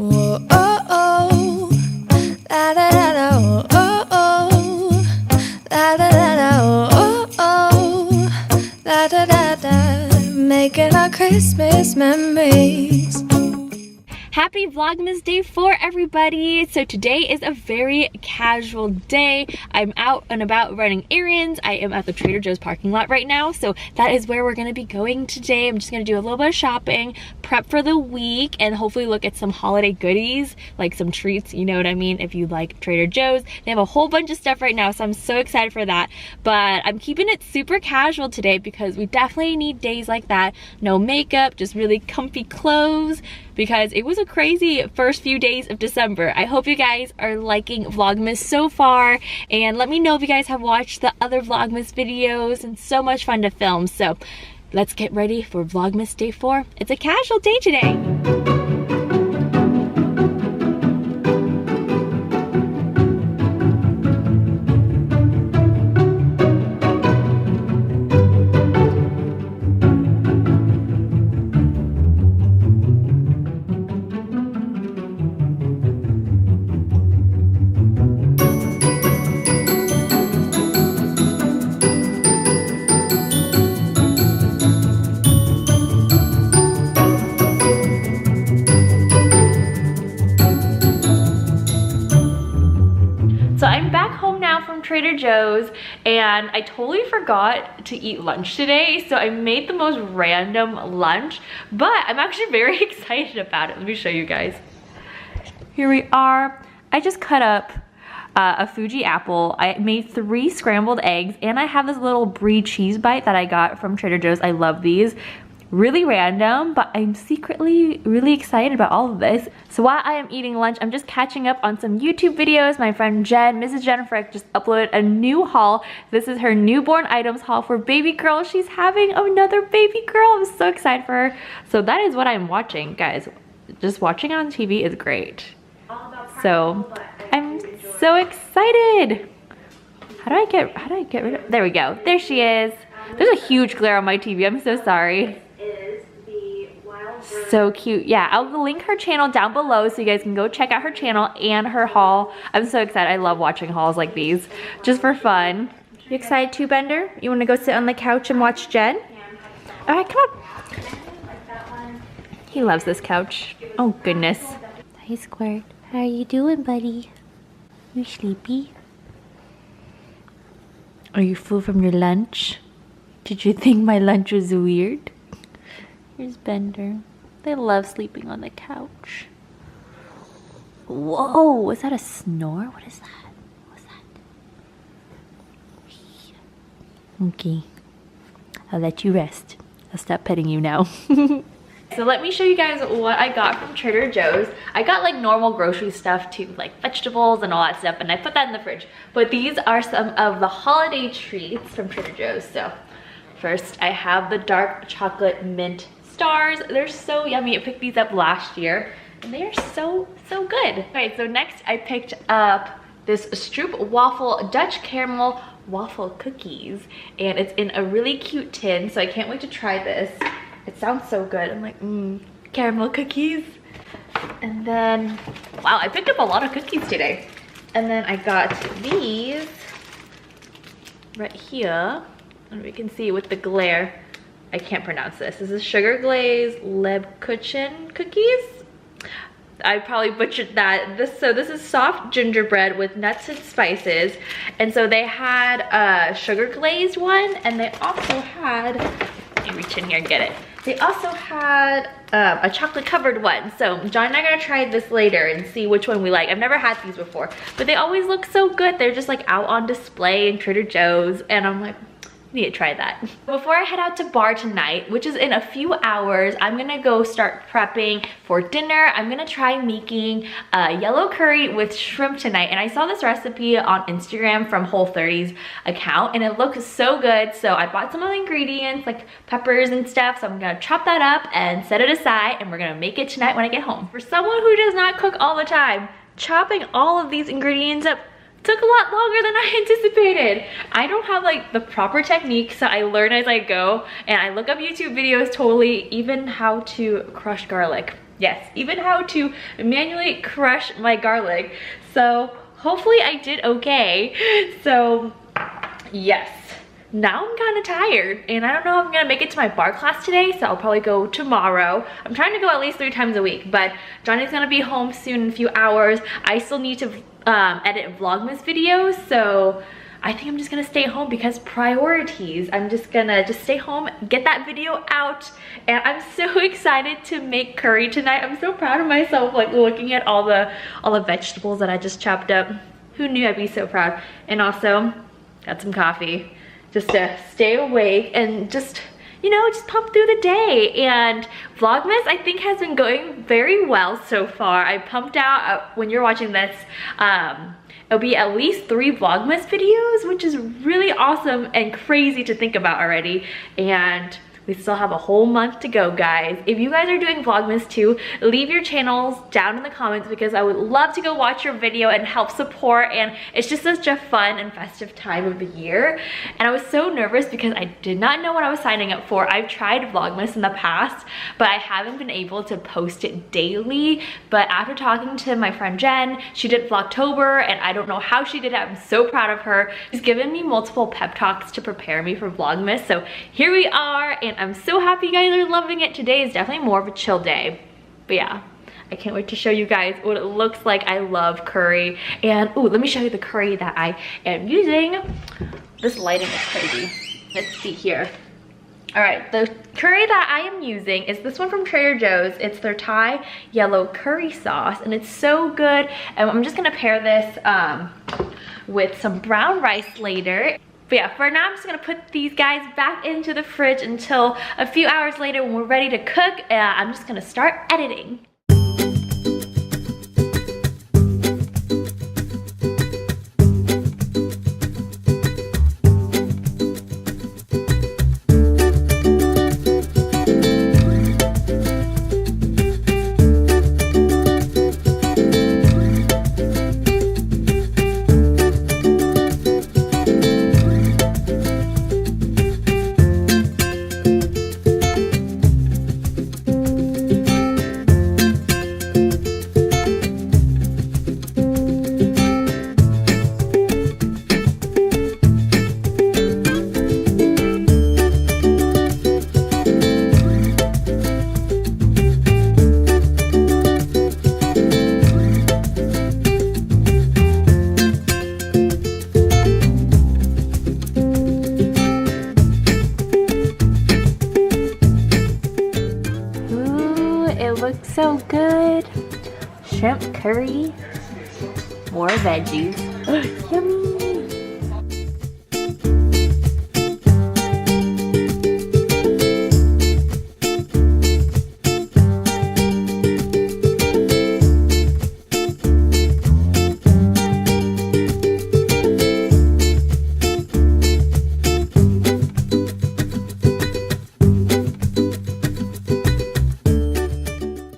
Whoa, oh, oh. La, da, da, da, oh, oh, oh. La, da, da, da, oh, oh, oh. La, da, da, da. Making our Christmas memories. Happy Vlogmas Day 4, everybody! So today is a very casual day. I'm out and about running errands. I am at the Trader Joe's parking lot right now, so that is where we're gonna be going today. I'm just gonna do a little bit of shopping, prep for the week, and hopefully look at some holiday goodies, like some treats, you know what I mean, if you like Trader Joe's. They have a whole bunch of stuff right now, so I'm so excited for that. But I'm keeping it super casual today because we definitely need days like that. No makeup, just really comfy clothes, because it was a crazy first few days of December. I hope you guys are liking Vlogmas so far, and let me know if you guys have watched the other Vlogmas videos, and so much fun to film. So let's get ready for Vlogmas Day 4. It's a casual day today. So I'm back home now from Trader Joe's, and I totally forgot to eat lunch today, so I made the most random lunch, but I'm actually very excited about it. Let me show you guys. Here we are. I just cut up a Fuji apple. I made 3 scrambled eggs, and I have this little brie cheese bite that I got from Trader Joe's. I love these. Really random, but I'm secretly really excited about all of this. So while I am eating lunch, I'm just catching up on some YouTube videos. My friend Jen, Mrs. Jennifer, just uploaded a new haul. This is her newborn items haul for baby girl. She's having another baby girl. I'm so excited for her. So that is what I'm watching, guys. Just watching it on TV is great. So I'm so excited. How do I get rid of, there we go. There she is. There's a huge glare on my TV. I'm so sorry. So cute. Yeah, I'll link her channel down below so you guys can go check out her channel and her haul. I'm so excited. I love watching hauls like these just for fun. You excited too, Bender? You want to go sit on the couch and watch Jen? All right, come on. He loves this couch. Oh goodness. Hi Squirt. How are you doing, buddy? You sleepy? Are you full from your lunch? Did you think my lunch was weird? Here's Bender. They love sleeping on the couch. Whoa, was that a snore? What is that? What's that? Okay. I'll let you rest. I'll stop petting you now. So let me show you guys what I got from Trader Joe's. I got like normal grocery stuff too, like vegetables and all that stuff, and I put that in the fridge. But these are some of the holiday treats from Trader Joe's. So first I have the dark chocolate mint stars. They're so yummy. I picked these up last year and they are so good. Okay, so next I picked up this Stroop waffle Dutch caramel waffle cookies, and it's in a really cute tin, so I can't wait to try this. It sounds so good. I'm like, caramel cookies. And then, wow, I picked up a lot of cookies today. And then I got these right here. And we can see with the glare, I can't pronounce this. This is sugar glazed Lebkuchen cookies. I probably butchered that. So this is soft gingerbread with nuts and spices. And so they had a sugar glazed one, and they also had, let me reach in here and get it. They also had a chocolate covered one. So John and I are gonna try this later and see which one we like. I've never had these before, but they always look so good. They're just like out on display in Trader Joe's, and I'm like, need to try that. Before I head out to bar tonight, which is in a few hours, I'm gonna go start prepping for dinner. I'm gonna try making yellow curry with shrimp tonight, and I saw this recipe on Instagram from Whole30's account, and it looks so good. So I bought some of the ingredients like peppers and stuff, so I'm gonna chop that up and set it aside, and we're gonna make it tonight when I get home. For someone who does not cook all the time, chopping all of these ingredients up took a lot longer than I anticipated. I don't have like the proper technique, so I learn as I go, and I look up YouTube videos totally, even how to crush garlic. Yes, even how to manually crush my garlic. So hopefully I did okay. So yes, now I'm kind of tired and I don't know if I'm gonna make it to my bar class today, so I'll probably go tomorrow. I'm trying to go at least 3 times a week, but Johnny's gonna be home soon in a few hours. I still need to edit Vlogmas videos, so I think I'm just gonna stay home because priorities. I'm just gonna stay home, get that video out, and I'm so excited to make curry tonight. I'm so proud of myself, like looking at all the vegetables that I just chopped up. Who knew I'd be so proud? And also got some coffee just to stay awake and just, you know, just pump through the day. And Vlogmas, I think, has been going very well so far. I pumped out, when you're watching this, it'll be at least 3 Vlogmas videos, which is really awesome and crazy to think about already. And we still have a whole month to go, guys. If you guys are doing Vlogmas too, leave your channels down in the comments because I would love to go watch your video and help support. And it's just such a fun and festive time of the year. And I was so nervous because I did not know what I was signing up for. I've tried Vlogmas in the past, but I haven't been able to post it daily. But after talking to my friend Jen, she did Vlogtober, and I don't know how she did it. I'm so proud of her. She's given me multiple pep talks to prepare me for Vlogmas. So here we are, and I'm so happy you guys are loving it. Today is definitely more of a chill day. But yeah, I can't wait to show you guys what it looks like. I love curry. And ooh, let me show you the curry that I am using. This lighting is crazy. Let's see here. All right, the curry that I am using is this one from Trader Joe's. It's their Thai yellow curry sauce, and it's so good. And I'm just gonna pair this with some brown rice later. But yeah, for now I'm just gonna put these guys back into the fridge until a few hours later when we're ready to cook. I'm just gonna start editing. Looks so good. Shrimp curry, more veggies. Yummy.